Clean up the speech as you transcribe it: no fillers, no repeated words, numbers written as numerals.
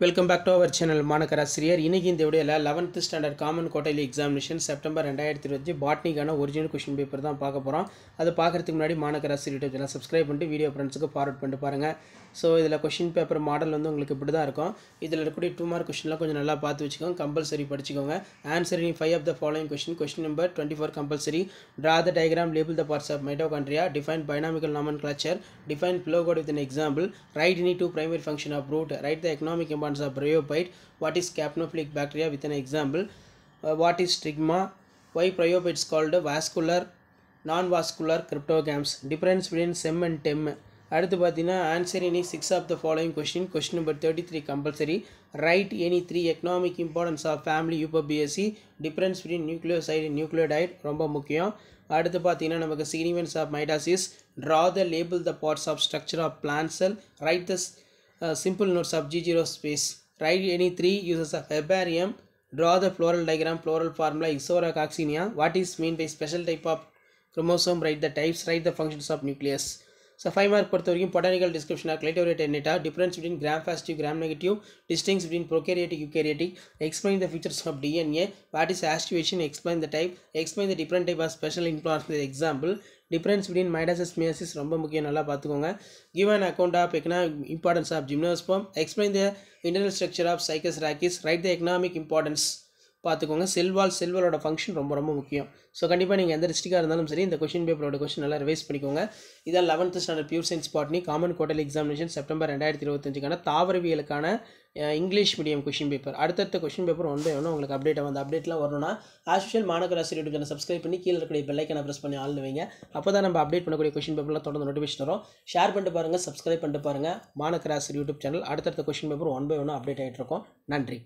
Welcome back to our channel மாணக்கராசிரியர். இன்னைக்கு இந்த வீடியோல 11th standard common quarterly examination September 2020 பாட்னிக்கான ஒரிஜினல் क्वेश्चन பேப்பர் தான் பார்க்க போறோம். அது பார்க்கிறதுக்கு முன்னாடி மாணக்கராசிரியர் யூடியூப் சேனல் சப்ஸ்கிரைப் பண்ணிட்டு வீடியோ ஃப்ரெண்ட்ஸ்க்கு ஃபார்வர்ட் பண்ணிட்டு பாருங்க. சோ இதுல क्वेश्चन பேப்பர் மாடல் வந்து உங்களுக்கு இப்படி தான் இருக்கும். இதுல இருக்கக்கூடிய 2 மார்க் क्वेश्चनலாம் கொஞ்சம் நல்லா பார்த்து வெச்சுக்கோங்க. கம்பல்சரி படிச்சுக்கோங்க. Answering 5 of the following question number 24 compulsory. Draw the diagram, label the parts of mitochondria, define binomial nomenclature, define flow code with an example, write any two primary function of root, write the economic importance of bryophyte, what is capnophilic bacteria with an example, what is stigma, why bryophyte is called vascular non-vascular cryptogams, difference between sem and tem. அடுத்து பார்த்தீங்கன்னா answer any 6 of the following question number 33 compulsory. Write any 3 economic importance of family Euphorbiaceae, difference between nucleoside and nucleotide ரொம்ப முக்கியம். அடுத்து பார்த்தீங்கன்னா நமக்கு significance of mitosis, draw the label the parts of structure of plant cell, write the simple notes of G0 space, write any 3 uses of herbarium, draw the floral diagram, floral formula, ixorococcinia, what is mean by special type of chromosome, write the types, write the functions of nucleus. So 5 mark பொறுத்த வரைக்கும் botanical description of Cladoverate annata, difference between gram positive gram negative, distinction between prokaryotic eukaryotic, explain the features of DNA, what is activation, explain the type, explain the different type of special influence with example, difference between mitosis meiosis ரொம்ப முக்கியம் நல்லா பார்த்துக்கோங்க. Give an account of economic importance of gymnosperm, explain the internal structure of Cycas rachis, write the economic importance பார்த்துக்கோங்க. செல்வாலோட function ரொம்ப ரொம்ப முக்கியம். So கண்டிப்பாக நீங்கள் எந்த டிஸ்ட்ரிக்டாக இருந்தாலும் சரி இந்த கொஷின் பேப்பரோட கொஷின் நல்லா ரிவைஸ் பண்ணிக்கோங்க. இதான் 11th standard pure science botany common quarterly examination September 2025க்கான தாவரவியலுக்கான இங்கிலீஷ் மீடியம் கொஷின் பேப்பர். அடுத்தடுத்த கொஷின் பேப்பர் ஒன்று உங்களுக்கு அப்டேட் ஆகும். அந்த அப்டேட்லாம் வரணும்னா ஆஸ் யூஷுவல் மாணக்கராசிரியர் யூடியூப் சேனல் சப்ஸ்கிரைப் பண்ணி கீழே இருக்கக்கூடிய பெல் ஐக்கானை ப்ரெஸ் பண்ணி ஆள் வைங்க. அப்போ தான் நம்ம அப்டேட் பண்ணக்கூடிய கொஷின் பேப்பர்லாம் தொடர்ந்து நோட்டிஃபிகேஷன் வரும். ஷேர் பண்ணிட்டு பாருங்கள், சப்ஸ்கிரைப் பண்ணிட்டு பாருங்கள். மாணக்கராசிரியர் யூடியூப் சேனல் அடுத்தடுத்த கொஷின் பேப்பர் 1 by 1 அப்டேட் ஆகிட்டு இருக்கும். நன்றி.